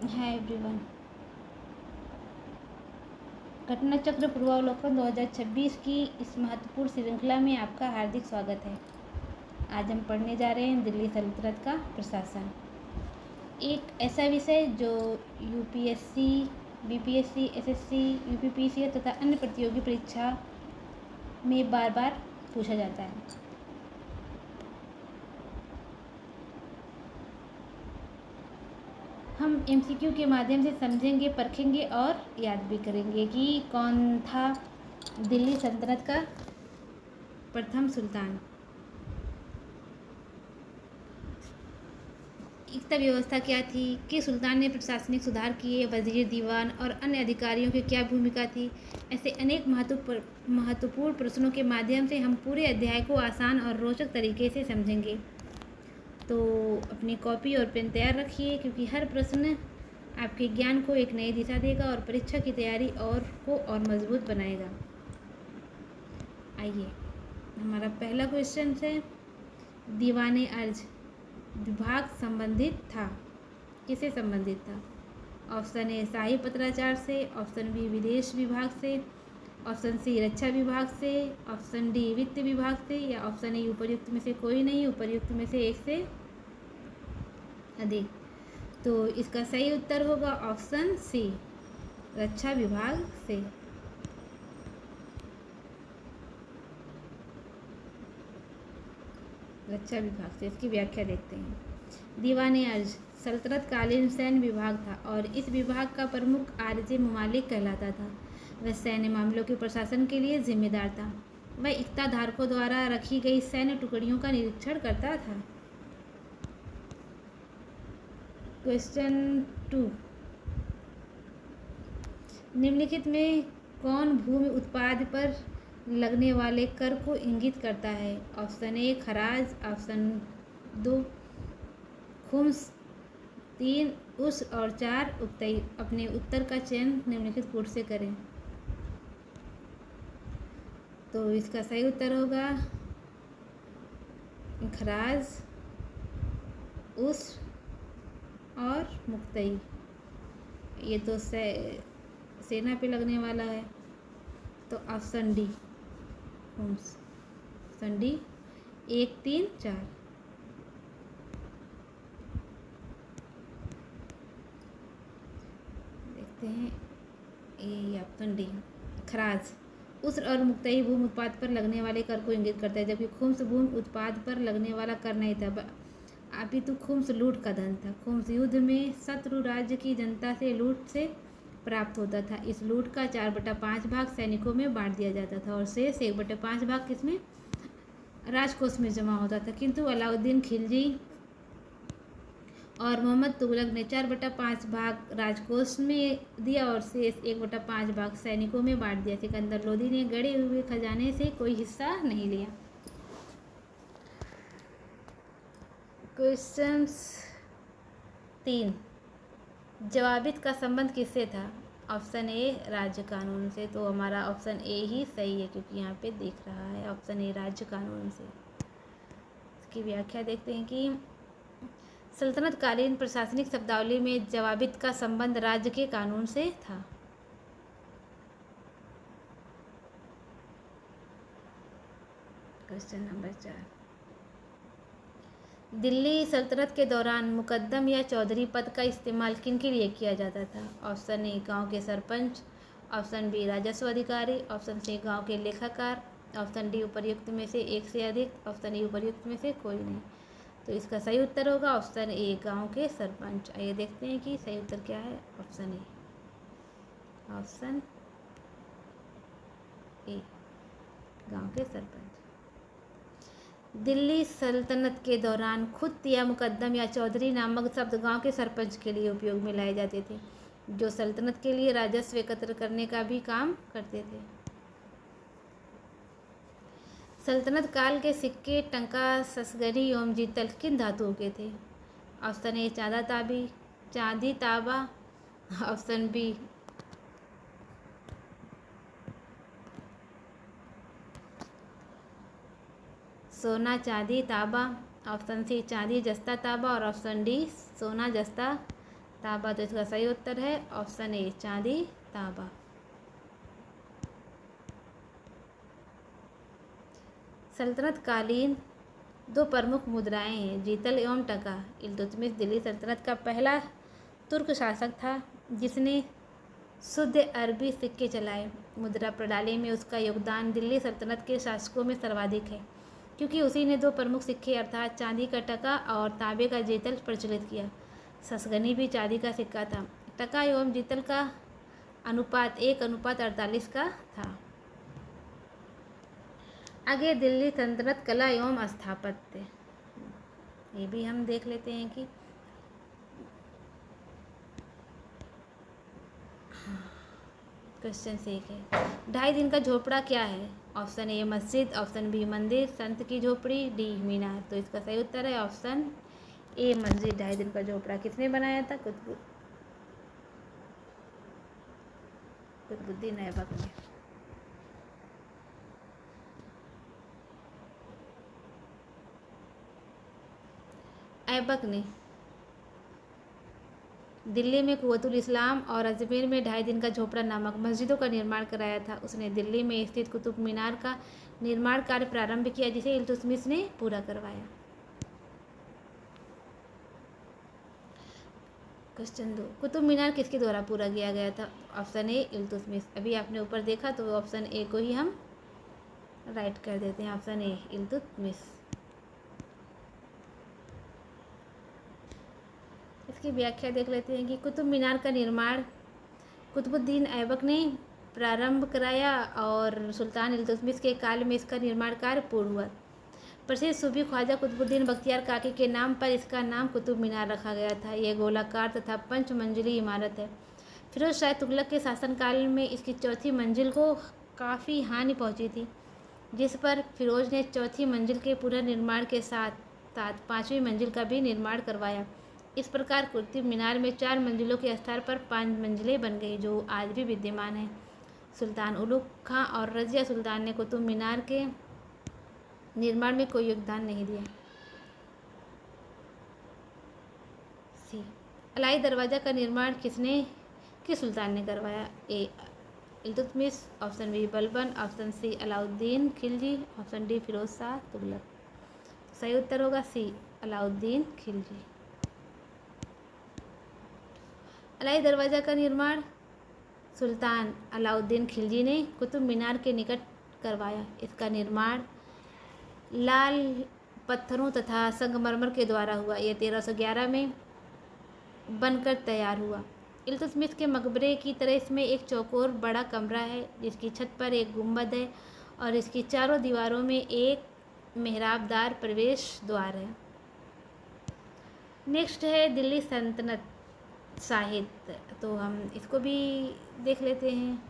Hi everyone. घटना चक्र पूर्वावलोकन 2026 की इस महत्वपूर्ण श्रृंखला में आपका हार्दिक स्वागत है। आज हम पढ़ने जा रहे हैं दिल्ली सल्तनत का प्रशासन, एक ऐसा विषय जो यूपीएससी, बीपीएससी, एसएससी, यूपीपीसी तथा अन्य प्रतियोगी परीक्षा में बार बार पूछा जाता है। हम एमसीक्यू के माध्यम से समझेंगे, परखेंगे और याद भी करेंगे कि कौन था दिल्ली सल्तनत का प्रथम सुल्तान। एकता व्यवस्था क्या थी, कि सुल्तान ने प्रशासनिक सुधार किए, वजीर, दीवान और अन्य अधिकारियों की क्या भूमिका थी। ऐसे अनेक महत्वपूर्ण प्रश्नों के माध्यम से हम पूरे अध्याय को आसान और रोचक तरीके से समझेंगे। तो अपनी कॉपी और पेन तैयार रखिए, क्योंकि हर प्रश्न आपके ज्ञान को एक नई दिशा देगा और परीक्षा की तैयारी और मजबूत बनाएगा। आइए, हमारा पहला क्वेश्चन है, दीवाने अर्ज विभाग संबंधित था, किसे संबंधित था? ऑप्शन ए शाही पत्राचार से, ऑप्शन बी विदेश विभाग से, ऑप्शन सी रक्षा विभाग से, ऑप्शन डी वित्त विभाग से, या ऑप्शन ए उपर्युक्त में से कोई नहीं, उपर्युक्त में से एक से अधिक। तो इसका सही उत्तर होगा ऑप्शन सी, रक्षा विभाग से। रक्षा विभाग से। इसकी व्याख्या देखते हैं। दीवाने अर्ज सल्तनत कालीन सैन्य विभाग था और इस विभाग का प्रमुख आरजे ममालिक कहलाता था। वह सैन्य मामलों के प्रशासन के लिए जिम्मेदार था। वह इक्ता धारकों द्वारा रखी गई सैन्य टुकड़ियों का निरीक्षण करता था। क्वेश्चन 2, निम्नलिखित में कौन भूमि उत्पाद पर लगने वाले कर को इंगित करता है? ऑप्शन ए खराज, ऑप्शन 2 खुम्स, 3 उस और 4 उक्तई। अपने उत्तर का चयन निम्नलिखित कोड से करें। तो इसका सही उत्तर होगा खराज, उस और मुक्तई। ये तो सेना पे लगने वाला है, तो ऑप्शन डी खुम्स। Option D 1, 3, 4। देखते हैं, ये ऑप्शन डी खराज उस और मुक्तई भूमि उत्पाद पर लगने वाले कर को इंगित करता है, जबकि खुम्स भूमि उत्पाद पर लगने वाला कर नहीं था। अपितु खुम्स लूट का धन था। खुम्स युद्ध में शत्रु राज्य की जनता से लूट से प्राप्त होता था। इस लूट का 4/5 भाग सैनिकों में बांट दिया जाता था और शेष 1/5 भाग किसमें? राजकोष में जमा होता था। किंतु अलाउद्दीन खिलजी और मोहम्मद तुगलक ने 4/5 भाग राजकोष में दिया और शेष 1/5 भाग सैनिकों में बांट दिया। सिकंदर लोदी ने गड़े हुए खजाने से कोई हिस्सा नहीं लिया। क्वेश्चन 3, जवाबित का संबंध किससे था? ऑप्शन ए राज्य कानून से। तो हमारा ऑप्शन ए ही सही है, क्योंकि यहाँ पे देख रहा है ऑप्शन ए राज्य कानून से। इसकी व्याख्या देखते हैं कि सल्तनत कालीन प्रशासनिक शब्दावली में जवाबित का संबंध राज्य के कानून से था। क्वेश्चन नंबर 4, दिल्ली सल्तनत के दौरान मुकद्दम या चौधरी पद का इस्तेमाल किन के लिए किया जाता था? ऑप्शन ए गांव के सरपंच, ऑप्शन बी राजस्व अधिकारी, ऑप्शन सी गांव के लेखाकार, ऑप्शन डी उपर्युक्त में से एक से अधिक, ऑप्शन ई उपर्युक्त में से कोई नहीं। तो इसका सही उत्तर होगा ऑप्शन ए गांव के सरपंच। आइए देखते हैं कि सही उत्तर क्या है। ऑप्शन ए, ऑप्शन ए गांव के सरपंच। दिल्ली सल्तनत के दौरान खुद या मुकद्दम या चौधरी नामक शब्द गांव के सरपंच के लिए उपयोग में लाए जाते थे, जो सल्तनत के लिए राजस्व एकत्र करने का भी काम करते थे। सल्तनत काल के सिक्के टंका, ससगरी एवं जीतल किन धातुओं के थे? ऑप्शन ए चांदी तांबा, ऑप्शन बी सोना चांदी तांबा, ऑप्शन सी चांदी जस्ता तांबा और ऑप्शन डी सोना जस्ता तांबा, तो इसका सही उत्तर है ऑप्शन ए चांदी तांबा। सल्तनत कालीन दो प्रमुख मुद्राएं हैं, जीतल एवं टका। इल्तुतमिश दिल्ली सल्तनत का पहला तुर्क शासक था जिसने शुद्ध अरबी सिक्के चलाए। मुद्रा प्रणाली में उसका योगदान दिल्ली सल्तनत के शासकों में सर्वाधिक है, क्योंकि उसी ने दो प्रमुख सिक्के अर्थात चांदी का टका और तांबे का जीतल प्रचलित किया। ससगनी भी चांदी का सिक्का था। टका एवं जीतल का अनुपात 1:48 का था। आगे दिल्ली सल्तनत कला एवं स्थापत्य, ये भी हम देख लेते हैं कि क्वेश्चन 1 है, 2.5 दिन का झोपड़ा क्या है? ऑप्शन ए मस्जिद, ऑप्शन बी मंदिर, संत की झोपड़ी, डी मीनार। तो इसका सही उत्तर है ऑप्शन ए मस्जिद। 2.5 दिन का झोपड़ा किसने बनाया था? कुतुबुद्दीन ऐबक ने। ऐबक ने दिल्ली में कुव्वतुल इस्लाम और अजमेर में 2.5 दिन का झोपड़ा नामक मस्जिदों का निर्माण कराया था। उसने दिल्ली में स्थित कुतुब मीनार का निर्माण कार्य प्रारंभ किया, जिसे इल्तुतमिश ने पूरा करवाया। क्वेश्चन 2, कुतुब मीनार किसके द्वारा पूरा किया गया था? ऑप्शन ए इल्तुतमिश। अभी आपने ऊपर देखा तो ऑप्शन ए को ही हम राइट कर देते हैं, ऑप्शन ए इल्तुतमिश। इसकी व्याख्या देख लेते हैं कि कुतुब मीनार का निर्माण कुतुबुद्दीन ऐबक ने प्रारंभ कराया और सुल्तान इल्तुतमिश के काल में इसका निर्माण कार्य पूर्ण हुआ। प्रसिद्ध सूफी ख्वाजा कुतुबुद्दीन बख्तियार काकी के नाम पर इसका नाम कुतुब मीनार रखा गया था। यह गोलाकार तथा 5 मंजिली इमारत है। फिरोज शाह तुगलक के शासनकाल में इसकी 4थी मंजिल को काफ़ी हानि पहुंची थी, जिस पर फिरोज ने 4थी मंजिल के पुनर्निर्माण के साथ साथ 5वीं मंजिल का भी निर्माण करवाया। इस प्रकार कुतुब मीनार में 4 मंजिलों के स्थान पर 5 मंजिलें बन गई, जो आज भी विद्यमान है। सुल्तान उलुग खां और रजिया सुल्तान ने कुतुब मीनार के निर्माण में कोई योगदान नहीं दिया। सी, अलाई दरवाज़ा का निर्माण किस सुल्तान ने करवाया? A Iltutmish, option B Balban, option C Alauddin Khilji, option D Firoz Shah Tughlaq. सही उत्तर होगा सी अलाउद्दीन खिलजी। अलाई दरवाज़ा का निर्माण सुल्तान अलाउद्दीन खिलजी ने कुतुब मीनार के निकट करवाया। इसका निर्माण लाल पत्थरों तथा संगमरमर के द्वारा हुआ। यह 1311 में बनकर तैयार हुआ। इल्तुतमिश के मकबरे की तरह इसमें एक चौकोर बड़ा कमरा है, जिसकी छत पर एक गुंबद है और इसकी चारों दीवारों में एक मेहराबदार प्रवेश द्वार है। नेक्स्ट है दिल्ली सल्तनत साहित्य, तो हम इसको भी देख लेते हैं।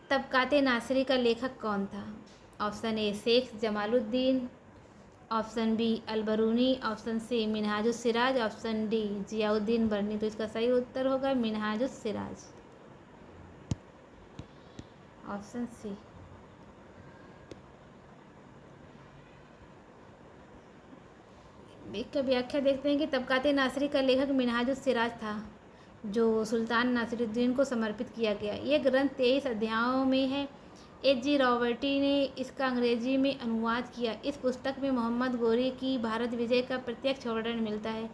तबकाते नासिरी का लेखक कौन था? Option A Sheikh Jamaluddin, option B Alberuni, option C Minhajus Siraj, option D Ziauddin Barani. तो इसका सही उत्तर होगा मिनहाजुस सिराज, ऑप्शन सी। इसका व्याख्या देखते हैं कि तबकाते नासिरी का लेखक मिनहाजुस सिराज था, जो सुल्तान नासिरुद्दीन को समर्पित किया गया। यह ग्रंथ 23 अध्यायों में है। H.G. रॉबर्टी ने इसका अंग्रेजी में अनुवाद किया। इस पुस्तक में मोहम्मद गोरी की भारत विजय का प्रत्यक्ष वर्णन मिलता है।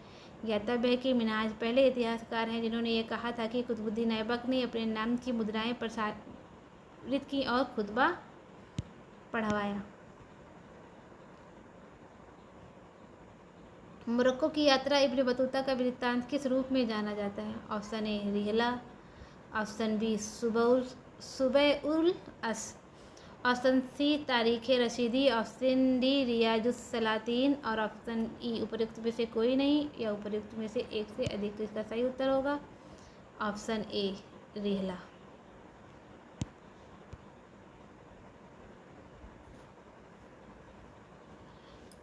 ज्ञातव्य है कि मिनहाज पहले इतिहासकार हैं जिन्होंने ये कहा था कि कुतुबुद्दीन ऐबक ने अपने नाम की मुद्राएं प्रसारित की और खुतबा पढ़वाया। मोरक्को की यात्रा इब्न बतूता का वृत्तांत किस रूप में जाना जाता है? Option A Rihla, option B Subh ul Asha, option C Tarikh Rashidi, option D रियाजुस्सलातीन और ऑप्शन ई उपयुक्त में से कोई नहीं या उपयुक्त में से एक से अधिक। तो इसका सही उत्तर होगा option A Rihla.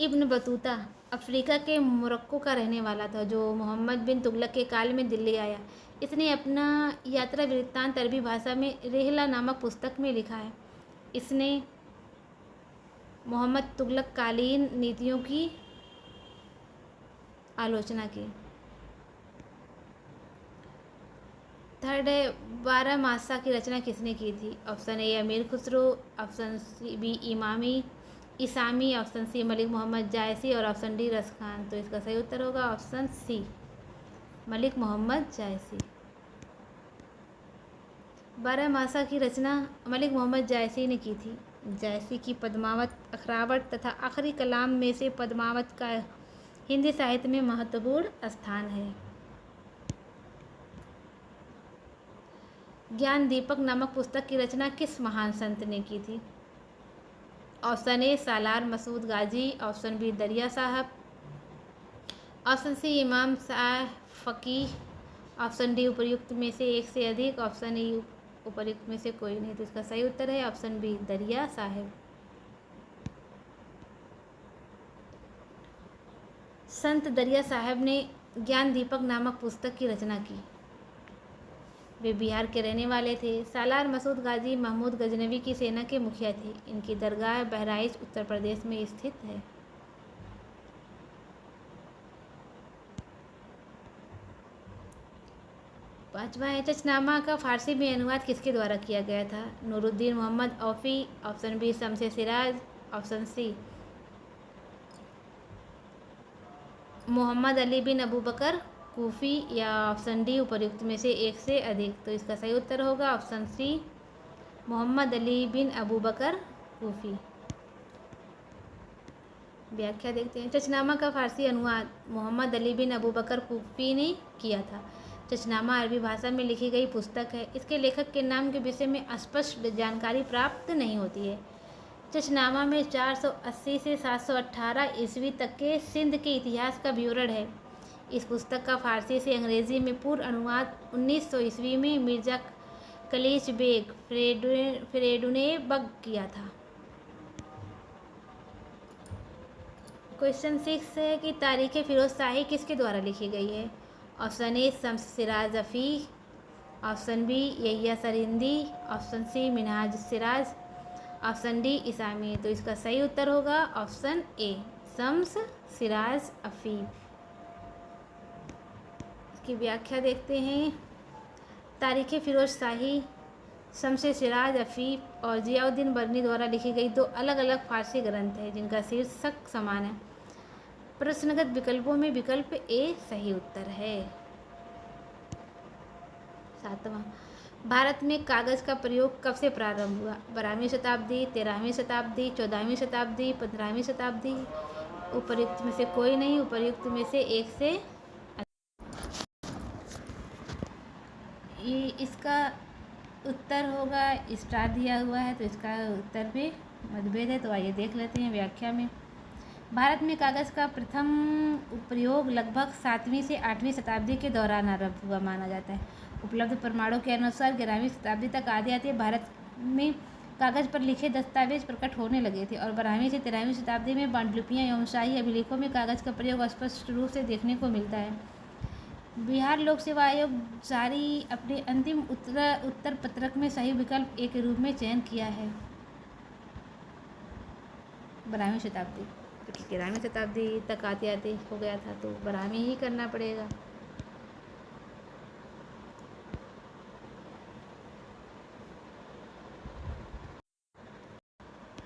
Ibn Battuta Africa के मोरक्को का रहने वाला था, जो मोहम्मद बिन तुगलक के काल में दिल्ली आया। इसने अपना यात्रा वृत्तांत अरबी भाषा में रिहला नामक पुस्तक में लिखा है। इसने मोहम्मद तुगलक कालीन नीतियों की आलोचना की। थर्ड है, बारहमासा की रचना किसने की थी? Option A Amir Khusro, option B Imami Isami, option C Malik Mohammad Jayasi और ऑप्शन डी रस खान। तो इसका सही उत्तर होगा ऑप्शन सी मलिक मोहम्मद जायसी। बारहमासा की रचना मलिक मोहम्मद जायसी ने की थी। जायसी की पद्मावत, अखरावट तथा आखिरी कलाम में से पद्मावत का हिंदी साहित्य में महत्वपूर्ण स्थान है। ज्ञान दीपक नामक पुस्तक की रचना किस महान संत ने की थी? Option A Salar Masud Ghazi, option B Dariya Sahab, option C इमाम साह फ़कीह, ऑप्शन डी उपर्युक्त में से एक से अधिक, ऑप्शन ई उपर्युक्त में से कोई नहीं। तो इसका सही उत्तर है ऑप्शन बी दरिया साहब। संत दरिया साहब ने ज्ञान दीपक नामक पुस्तक की रचना की। वे बिहार के रहने वाले थे। सालार मसूद गाजी महमूद गजनवी की सेना के मुखिया थे। इनकी दरगाह बहराइच उत्तर प्रदेश में स्थित है। पांचवा है, चचनामा का फारसी में अनुवाद किसके द्वारा किया गया था? Nuruddin Mohammad Aufi, option B Shams Siraj, option C Mohammad Ali bin Abu Bakr Kufi या ऑप्शन डी उपर्युक्त में से एक से अधिक। तो इसका सही उत्तर होगा ऑप्शन सी मोहम्मद अली बिन अबू बकर कूफी। व्याख्या देखते हैं। चचनामा का फारसी अनुवाद मोहम्मद अली बिन अबू बकर कूफी ने किया था। चचनामा अरबी भाषा में लिखी गई पुस्तक है। इसके लेखक के नाम के विषय में स्पष्ट जानकारी प्राप्त नहीं होती है। चचनामा में 480 से 718 ईस्वी तक के सिंध के इतिहास का विवरण है। इस पुस्तक का फारसी से अंग्रेजी में पूर्व अनुवाद 1900 ईस्वी में मिर्जा कलीच बेग फेरेडुने बग किया था। क्वेश्चन 6 है कि तारीख़ फ़िरोज़ शाही किसके द्वारा लिखी गई है? Option A Shams Siraj Afif, option B Yahya Sirhindi, option C Minhaj Siraj, option D Isami. तो इसका सही उत्तर होगा ऑप्शन ए शम्स सिराज अफ़ी। इसकी व्याख्या देखते हैं। तारीख़ फ़िरोज़ शाही शम्स सिराज अफ़ी और जियाउद्दीन बर्नी द्वारा लिखी गई दो अलग अलग फारसी ग्रंथ हैं जिनका शीर्षक समान है। प्रश्नगत विकल्पों में विकल्प ए सही उत्तर है। 7वां, भारत में कागज़ का प्रयोग कब से प्रारंभ हुआ? 12वीं शताब्दी, 13वीं शताब्दी, 14वीं शताब्दी, 15वीं शताब्दी। उपर्युक्त में से कोई नहीं, उपर्युक्त में से एक से ये इसका उत्तर होगा। स्टार दिया हुआ है तो इसका उत्तर भी मतभेद है। तो आइए देख लेते हैं व्याख्या में। भारत में कागज़ का प्रथम प्रयोग लगभग 7वीं से 8वीं शताब्दी के दौरान आरंभ हुआ माना जाता है। उपलब्ध प्रमाणों के अनुसार 11वीं शताब्दी तक आते आते भारत में कागज़ पर लिखे दस्तावेज प्रकट होने लगे थे और 12वीं से 13वीं शताब्दी में पांडुलिपियाँ एवं शाही अभिलेखों में कागज़ का प्रयोग स्पष्ट रूप से देखने को मिलता है। बिहार लोक सेवा आयोग जारी अपने अंतिम उत्तर पत्रक में सही विकल्प ए के रूप में चयन किया है 12वीं शताब्दी, क्योंकि 13वीं शताब्दी तक आते आते हो गया था तो 12वीं ही करना पड़ेगा।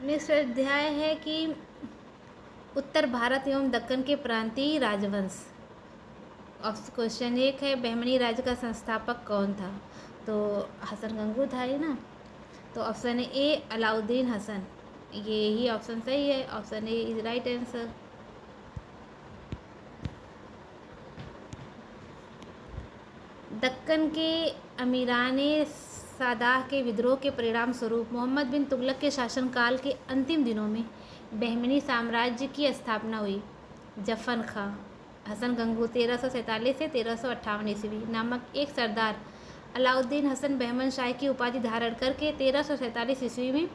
नेक्स्ट अध्याय है कि उत्तर भारत एवं दक्कन के प्रांतीय राजवंश। क्वेश्चन 1 है, बहमनी राज्य का संस्थापक कौन था? तो हसन गंगू था ही ना। तो ऑप्शन ए अलाउद्दीन हसन, ये ही ऑप्शन सही है। Option A is right answer. Deccan के अमीराने सादाह के विद्रोह के परिणाम स्वरूप मोहम्मद बिन तुगलक के शासनकाल के अंतिम दिनों में बहमनी साम्राज्य की स्थापना हुई। जफन खां हसन गंगू 1347 से 1358 ईस्वी नामक एक सरदार अलाउद्दीन हसन बहमन शाही की उपाधि धारण करके 1347 ईस्वी में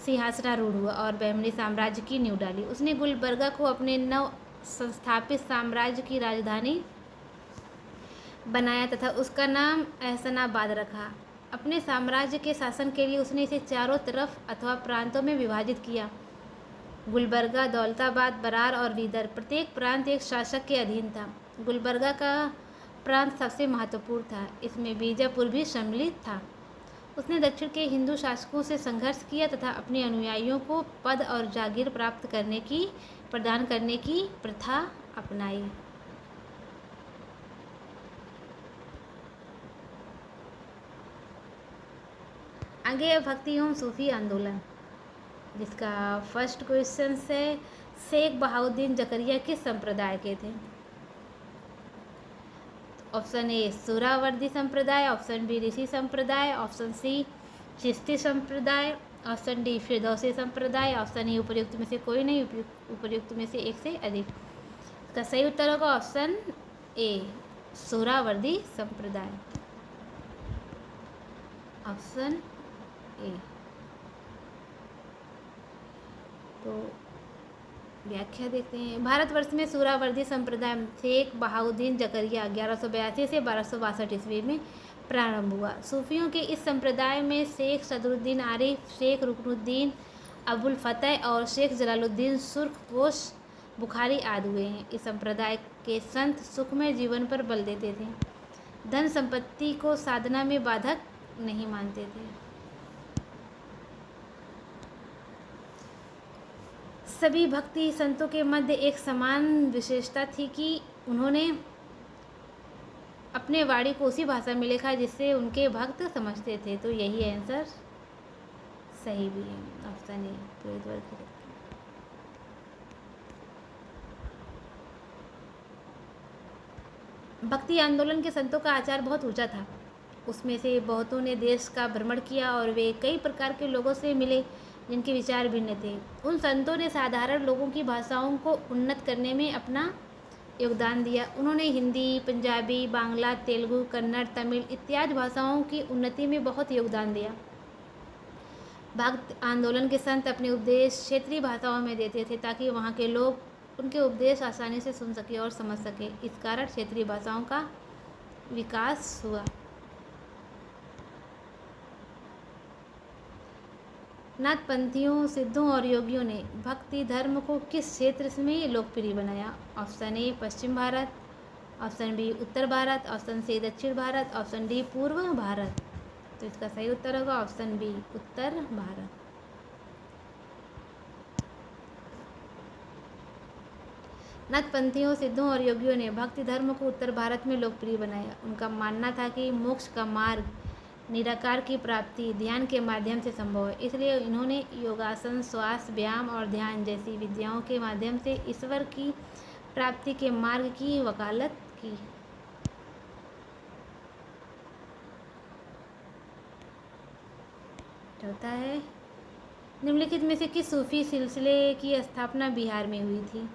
सिंहासनारूढ़ हुआ और बहमनी साम्राज्य की नींव डाली। उसने गुलबर्गा को अपने नव संस्थापित साम्राज्य की राजधानी बनाया तथा उसका नाम एहसनाबाद रखा। अपने साम्राज्य के शासन के लिए उसने इसे चारों तरफ अथवा प्रांतों में विभाजित किया। गुलबर्गा, दौलताबाद, बरार और बीदर प्रत्येक प्रांत एक शासक के अधीन था। गुलबर्गा का प्रांत सबसे महत्वपूर्ण था, इसमें बीजापुर भी सम्मिलित था। उसने दक्षिण के हिंदू शासकों से संघर्ष किया तथा अपने अनुयायियों को पद और जागीर प्रदान करने की प्रथा अपनाई। आगे भक्ति एवं सूफी आंदोलन, जिसका फर्स्ट क्वेश्चन है शेख बहाउद्दीन जकरिया किस संप्रदाय के थे? ऑप्शन ए सुहरावर्दी संप्रदाय, ऑप्शन बी ऋषि संप्रदाय, ऑप्शन सी चिश्ती संप्रदाय, ऑप्शन डी फिरदौसी संप्रदाय, ऑप्शन ई उपर्युक्त में से कोई नहीं, उपर्युक्त में से एक से अधिक। इसका सही उत्तर होगा ऑप्शन ए सुहरावर्दी संप्रदाय, ऑप्शन ए। तो व्याख्या देखते हैं। भारतवर्ष में सुहरावर्दी संप्रदाय शेख बहाउद्दीन जकरिया 1182 से 1262 ईस्वी में प्रारंभ हुआ। सूफियों के इस संप्रदाय में शेख सदरुद्दीन आरिफ, शेख रुकनुद्दीन अबुल फतेह और शेख जलालुद्दीन सुर्खपोश बुखारी आदि हुए हैं। इस संप्रदाय के संत सुखमय जीवन पर बल देते थे, धन संपत्ति को साधना में बाधक नहीं मानते थे। सभी भक्ति संतों के मध्य एक समान विशेषता थी कि उन्होंने अपने वाणी को उसी भाषा में लिखा जिससे उनके भक्त समझते थे। तो यही आंसर सही भी है, ऑप्शन ए प्रेरित वर्ग। भक्ति आंदोलन के संतों का आचार बहुत ऊंचा था। उसमें से बहुतों ने देश का भ्रमण किया और वे कई प्रकार के लोगों से मिले जिनके विचार भिन्न थे। उन संतों ने साधारण लोगों की भाषाओं को उन्नत करने में अपना योगदान दिया। उन्होंने हिंदी, पंजाबी, बांग्ला, तेलुगु, कन्नड़, तमिल इत्यादि भाषाओं की उन्नति में बहुत योगदान दिया। भक्ति आंदोलन के संत अपने उपदेश क्षेत्रीय भाषाओं में देते थे ताकि वहाँ के लोग उनके उपदेश आसानी से सुन सके और समझ सके। इस कारण क्षेत्रीय भाषाओं का विकास हुआ। नाथपंथियों, सिद्धों और योगियों ने भक्ति धर्म को किस क्षेत्र में लोकप्रिय बनाया? ऑप्शन ए पश्चिम भारत, ऑप्शन बी उत्तर भारत, ऑप्शन सी दक्षिण भारत, ऑप्शन डी पूर्व भारत। तो इसका सही उत्तर होगा ऑप्शन बी उत्तर भारत। नाथपंथियों, सिद्धों और योगियों ने भक्ति धर्म को उत्तर भारत में लोकप्रिय बनाया। उनका मानना था कि मोक्ष का मार्ग निराकार की प्राप्ति ध्यान के माध्यम से संभव है, इसलिए इन्होंने योगासन, श्वास, व्यायाम और ध्यान जैसी विद्याओं के माध्यम से ईश्वर की प्राप्ति के मार्ग की वकालत की। चौथा है निम्नलिखित में से किस सूफी सिलसिले की स्थापना बिहार में हुई थी?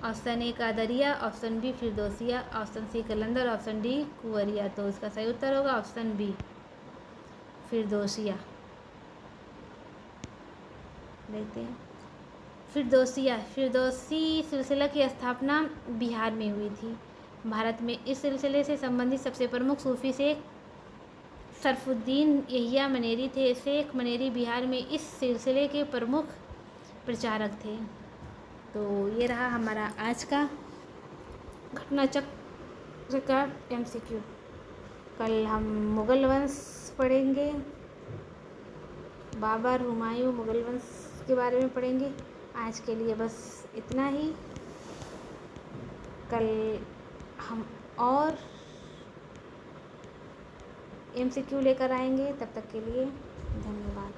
Option A Qadiriya, option B Firdausiya, option C Qalandar, option D Kunwariya. तो इसका सही उत्तर होगा ऑप्शन बी फिरदौसिया। देखते हैं फिरदौसी सिलसिला की स्थापना बिहार में हुई थी। भारत में इस सिलसिले से संबंधित सबसे प्रमुख सूफी शेख शरफुद्दीन यहिया मनेरी थे। शेख मनेरी बिहार में इस सिलसिले के प्रमुख प्रचारक थे। तो ये रहा हमारा आज का घटनाचक्र का MCQ। कल हम मुग़ल वंश पढ़ेंगे, बाबर, हुमायूं, मुग़ल वंश के बारे में पढ़ेंगे। आज के लिए बस इतना ही। कल हम और MCQ लेकर आएंगे। तब तक के लिए धन्यवाद।